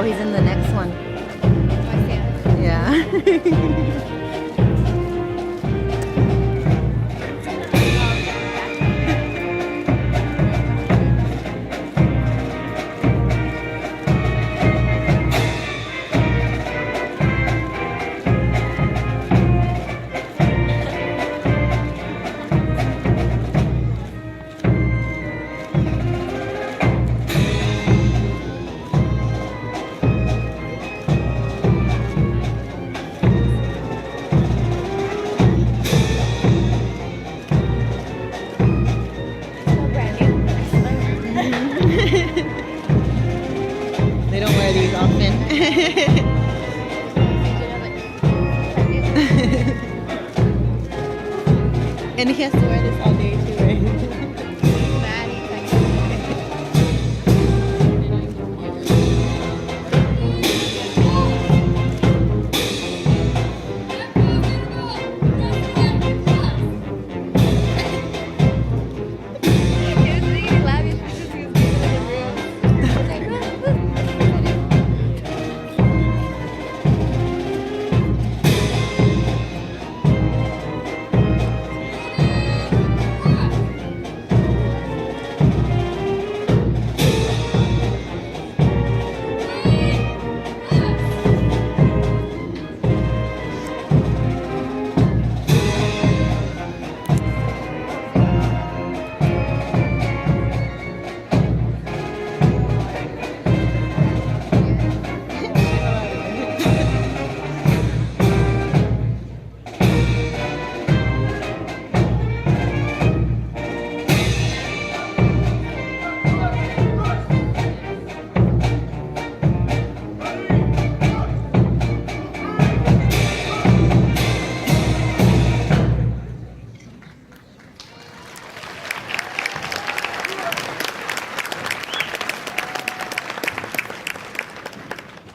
he's in the next one. Yeah. They don't wear these often. And he has to wear this all day too, right?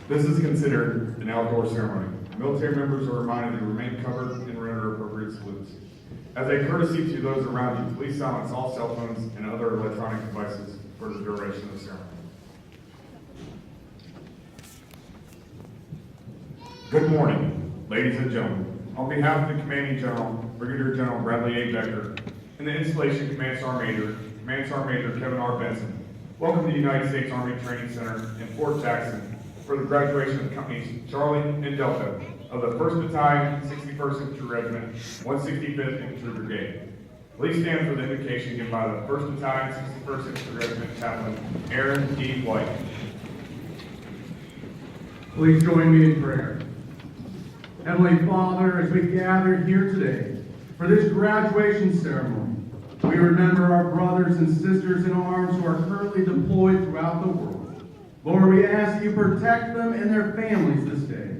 This is considered an outdoor ceremony. Military members are reminded to remain covered and render appropriate salutes. As a courtesy to those around you, please silence all cell phones and other electronic devices for the duration of the ceremony. Good morning, ladies and gentlemen. On behalf of the Commanding General, Brigadier General Bradley A. Becker, and the Installation Command Sergeant Major Kevin R. Benson, welcome to the United States Army Training Center in Fort Jackson for the graduation of companies Charlie and Delta of the 1st Battalion, 61st Infantry Regiment, 165th Infantry Brigade. Please stand for the invocation given by the 1st Battalion, 61st Infantry Regiment Chaplain Aaron D. White. Please join me in prayer. Heavenly Father, as we gather here today for this graduation ceremony, we remember our brothers and sisters in arms who are currently deployed throughout the world. Lord, we ask that you protect them and their families this day.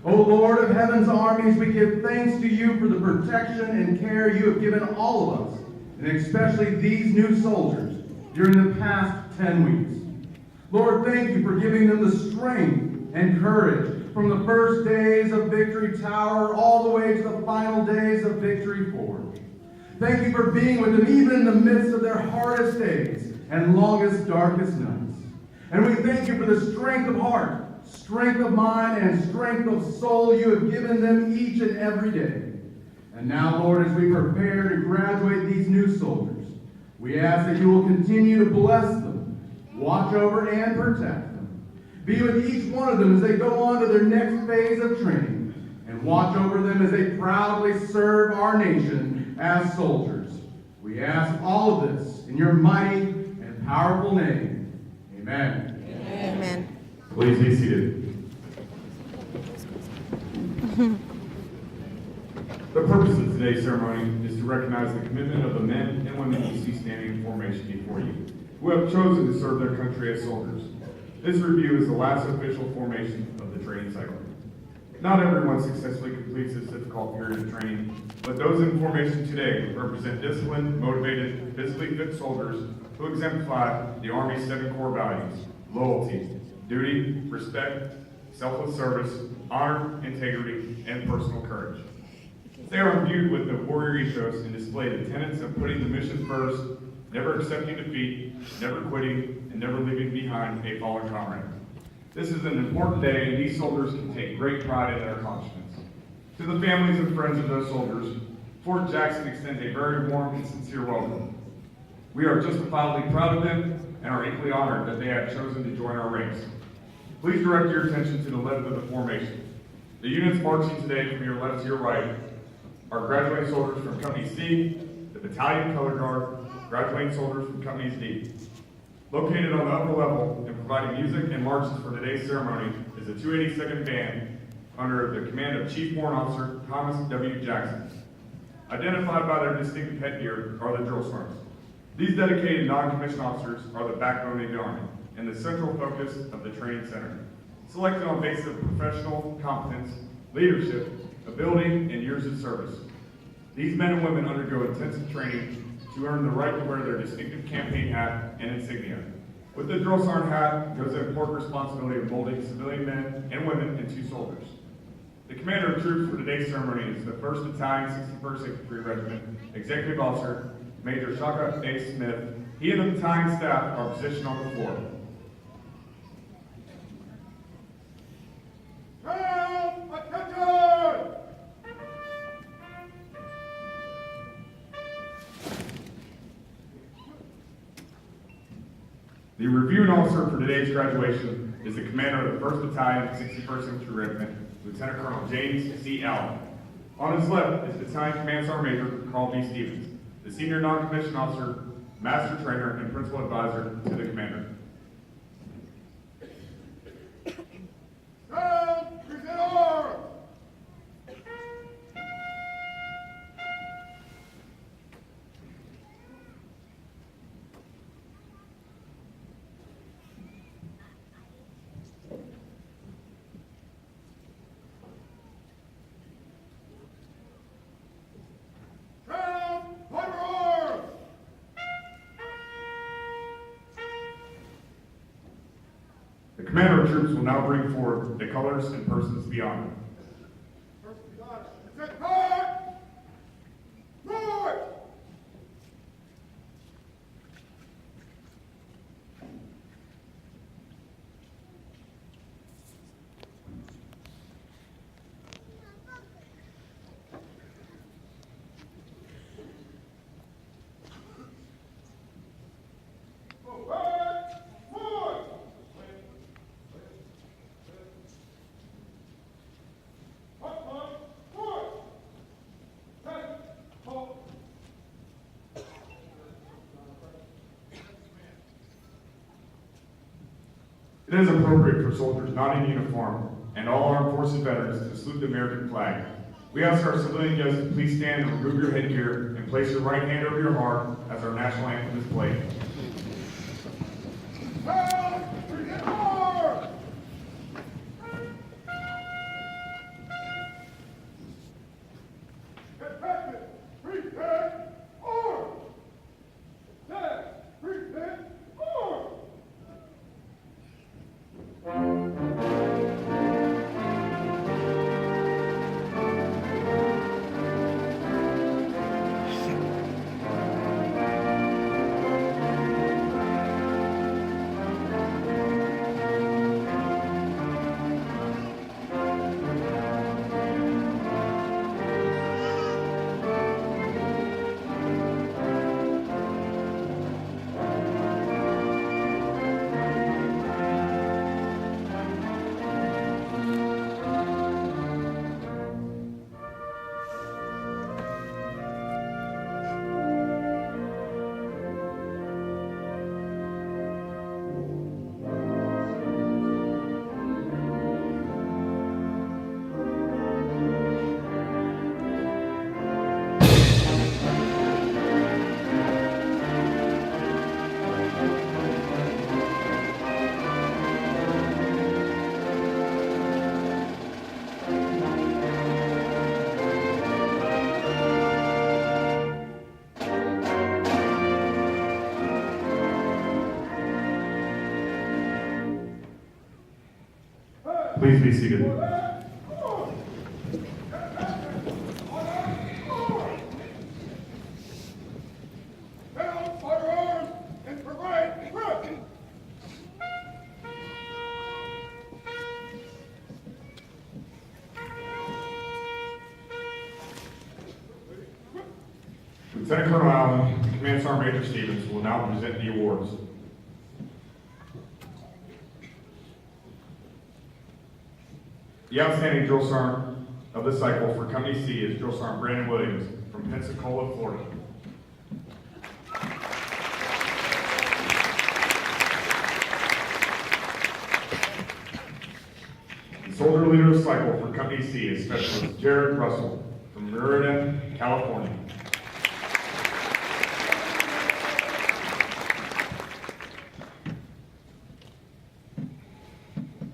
O Lord of heaven's armies, we give thanks to you for the protection and care you have given all of us, and especially these new soldiers during the past 10 weeks. Lord, thank you for giving them the strength and courage from the first days of Victory Tower all the way to the final days of Victory Forge. Thank you for being with them even in the midst of their hardest days and longest, darkest nights. And we thank you for the strength of heart, strength of mind, and strength of soul you have given them each and every day. And now, Lord, as we prepare to graduate these new soldiers, we ask that you will continue to bless them, watch over and protect them. Be with each one of them as they go on to their next phase of training, and watch over them as they proudly serve our nation as soldiers. We ask all of this in your mighty and powerful name. Amen. Amen. Please be seated. The purpose of today's ceremony is to recognize the commitment of the men and women you see standing in formation before you, who have chosen to serve their country as soldiers. This review is the last official formation of the training cycle. Not everyone successfully completes this difficult period of training, but those in formation today represent disciplined, motivated, physically fit soldiers who exemplify the Army's 7 core values: loyalty, duty, respect, selfless service, honor, integrity, and personal courage. They are imbued with the warrior ethos and display the tenets of putting the mission first, never accepting defeat, never quitting, and never leaving behind a fallen comrade. This is an important day, and these soldiers can take great pride in their accomplishments. To the families and friends of those soldiers, Fort Jackson extends a very warm and sincere welcome. We are justifiably proud of them and are equally honored that they have chosen to join our ranks. Please direct your attention to the left of the formation. The units marching today from your left to your right are graduating soldiers from Company C, the Battalion Color Guard, graduating soldiers from Company D. Located on the upper level and providing music and marches for today's ceremony is the 282nd Band under the command of Chief Warrant Officer Thomas W. Jackson. Identified by their distinctive headgear are the drill sergeants. These dedicated non-commissioned officers are the backbone of the Army and the central focus of the training center, selected on basis of professional competence, leadership, ability, and years of service. These men and women undergo intensive training to earn the right to wear their distinctive campaign hat and insignia. With the drill sergeant hat goes the important responsibility of molding civilian men and women into soldiers. The commander of troops for today's ceremony is the 1st Battalion, 61st Infantry Regiment, Executive Officer, Major Shaka A. Smith. He and the battalion staff are positioned on the floor. Attention! The reviewing officer for today's graduation is the commander of the 1st Battalion, 61st Infantry Regiment, Lieutenant Colonel James C. Allen. On his left is Battalion Command Sergeant Major Carl B. Stevens, the senior non-commissioned officer, master trainer, and principal advisor to the commander. Present arms! The commander of troops will now bring forward the colors and persons beyond. It is appropriate for soldiers not in uniform and all armed forces veterans to salute the American flag. We ask our civilian guests to please stand and remove your headgear and place your right hand over your heart as our national anthem is played. Please be seated. Lieutenant Colonel Allen and Command Sergeant Major Stevens will now present the awards. The outstanding drill sergeant of the cycle for Company C is Drill Sergeant Brandon Williams from Pensacola, Florida. The soldier leader of cycle for Company C is Specialist Jared Russell from Merida, California.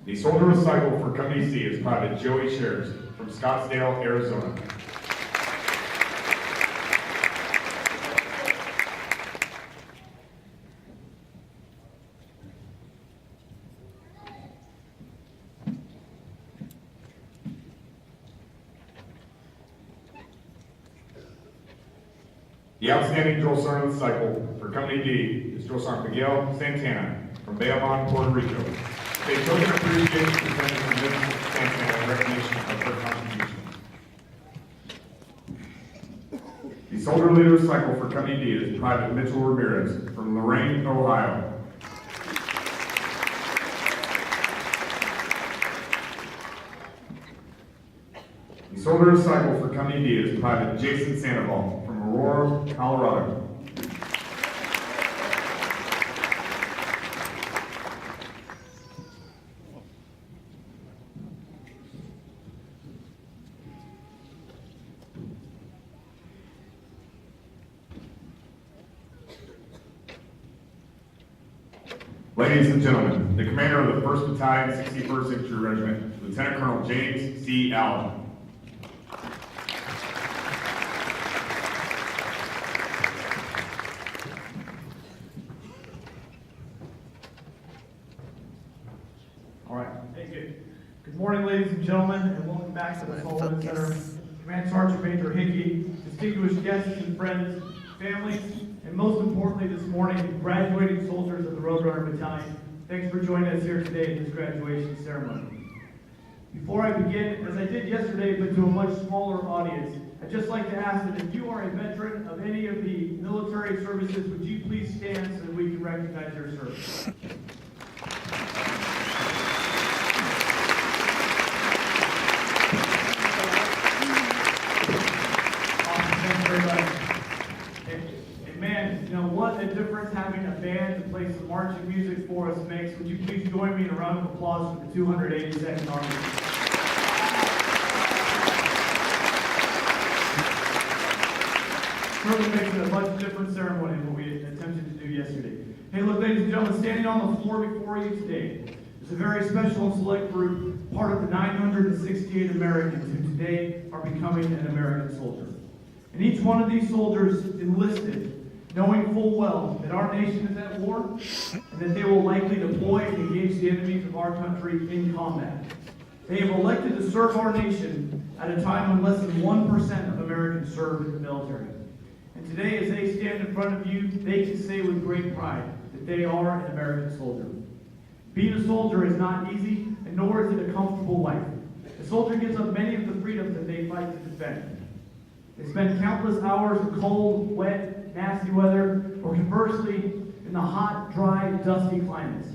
The soldier of cycle for Company C is Private Joey Shares from Scottsdale, Arizona. The outstanding drill sergeant of the cycle for Company D is Drill Sergeant Miguel Santana from Bayamon, Puerto Rico. They token appreciation presented from Mrs. Santana in recognition of her contribution. The soldier leader of cycle for Company D is Private Mitchell Ramirez from Lorain, Ohio. The soldier of cycle for Company D is Private Jason Sandoval from Aurora, Colorado. Ladies and gentlemen, the commander of the 1st Battalion, 61st Infantry Regiment, Lieutenant Colonel James C. Allen. All right, thank you. Good morning, ladies and gentlemen, and welcome back to the Sullivan Center. Command Sergeant Major Hickey, distinguished guests and friends, families, and most importantly this morning, graduating soldiers of the Roadrunner Battalion. Thanks for joining us here today in this graduation ceremony. Before I begin, as I did yesterday, but to a much smaller audience, I'd just like to ask that if you are a veteran of any of the military services, would you please stand so that we can recognize your service? What a difference having a band to play some marching music for us makes. Would you please join me in a round of applause for the 282nd Army? Certainly makes it a much different ceremony than what we attempted to do yesterday. Hey, look, ladies and gentlemen, standing on the floor before you today is a very special and select group, part of the 968 Americans who today are becoming an American soldier. And each one of these soldiers enlisted knowing full well that our nation is at war and that they will likely deploy and engage the enemies of our country in combat. They have elected to serve our nation at a time when less than 1% of Americans serve in the military. And today, as they stand in front of you, they can say with great pride that they are an American soldier. Being a soldier is not easy, and nor is it a comfortable life. A soldier gives up many of the freedoms that they fight to defend. They spend countless hours in cold, wet, nasty weather, or conversely, in the hot, dry, dusty climates.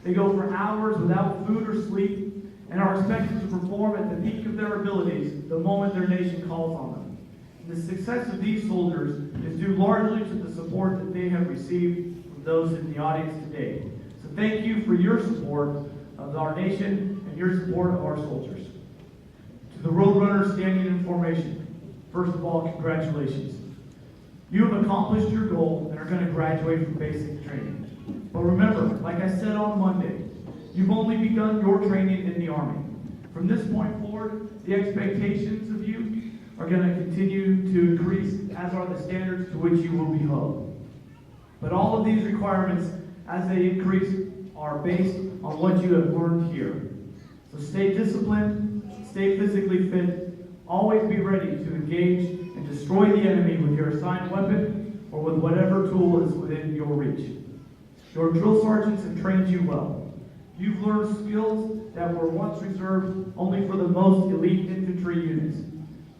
They go for hours without food or sleep and are expected to perform at the peak of their abilities the moment their nation calls on them. And the success of these soldiers is due largely to the support that they have received from those in the audience today. So thank you for your support of our nation and your support of our soldiers. To the Roadrunners standing in formation, first of all, congratulations. You have accomplished your goal and are going to graduate from basic training. But remember, like I said on Monday, you've only begun your training in the Army. From this point forward, the expectations of you are going to continue to increase, as are the standards to which you will be held. But all of these requirements, as they increase, are based on what you have learned here. So stay disciplined, stay physically fit, always be ready to engage and destroy the enemy with your assigned weapon or with whatever tool is within your reach. Your drill sergeants have trained you well. You've learned skills that were once reserved only for the most elite infantry units.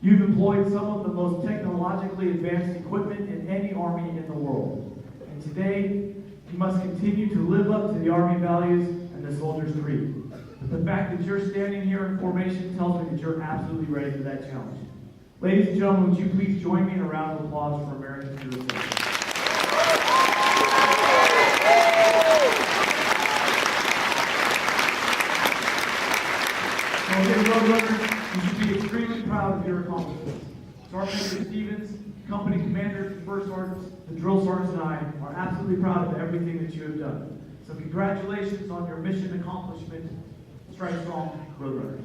You've employed some of the most technologically advanced equipment in any Army in the world. And today, you must continue to live up to the Army values and the Soldier's Creed. But the fact that you're standing here in formation tells me that you're absolutely ready for that challenge. Ladies and gentlemen, would you please join me in a round of applause for American Hero Center? Okay, Roadrunners, you should be extremely proud of your accomplishments. Sergeant Major Stevens, company commanders, first sergeants, the drill sergeants, and I are absolutely proud of everything that you have done. So congratulations on your mission accomplishment. Strike strong, Roadrunners.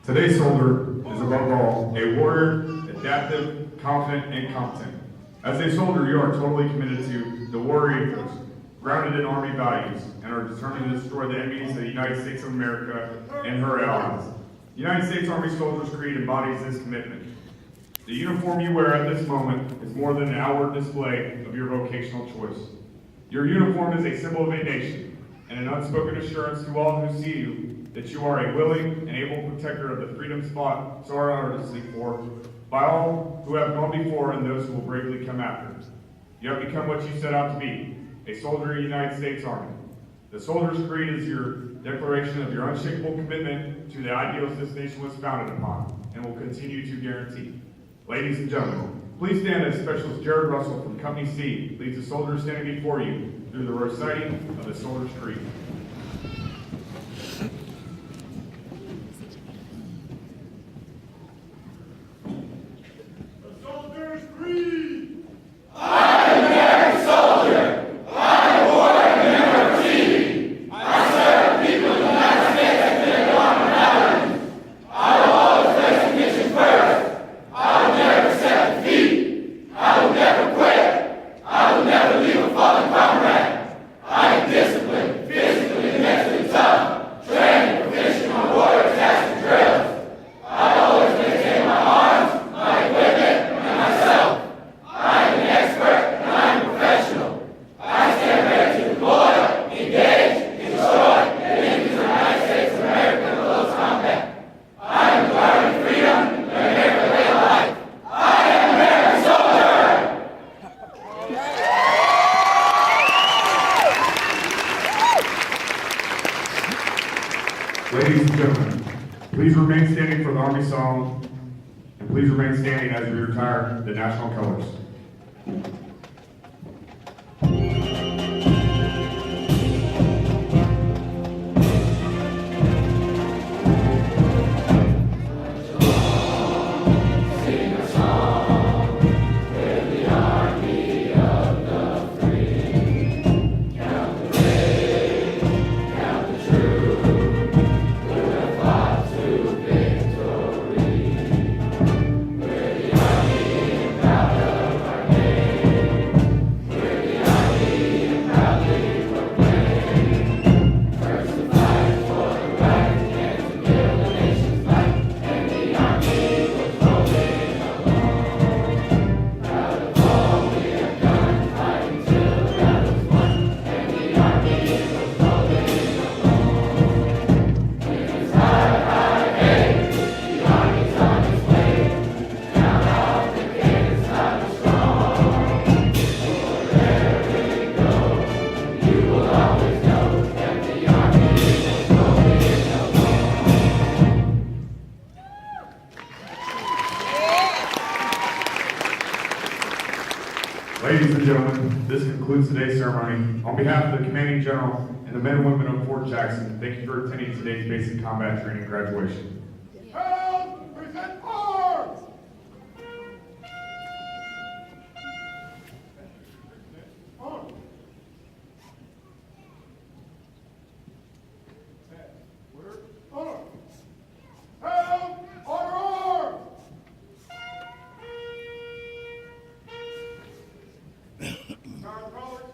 Today's soldier is above all a warrior, adaptive, confident, and competent. As a soldier, you are totally committed to the warrior ethos, grounded in Army values, and are determined to destroy the enemies of the United States of America and her allies. The United States Army Soldier's Creed embodies this commitment. The uniform you wear at this moment is more than an outward display of your vocational choice. Your uniform is a symbol of a nation, and an unspoken assurance to all who see you that you are a willing and able protector of the freedom fought so arduously for by all who have gone before and those who will bravely come after. You have become what you set out to be, a soldier of the United States Army. The Soldier's Creed is your declaration of your unshakable commitment to the ideals this nation was founded upon and will continue to guarantee. Ladies and gentlemen, please stand as Specialist Jared Russell from Company C leads the soldiers standing before you through the reciting of the Soldier's Creed. Ladies and gentlemen, please remain standing for the Army Song, and please remain standing as we retire the national colors. Ladies and gentlemen, this concludes today's ceremony. On behalf of the Commanding General and the men and women of Fort Jackson, thank you for attending today's basic combat training graduation. Held, present arms! Arms. Where? Arms. Held, order arms! Sergeant Roberts,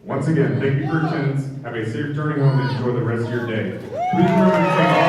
Once again, thank you for your attendance. Have a safe journey home and enjoy the rest of your day. Please remember to take all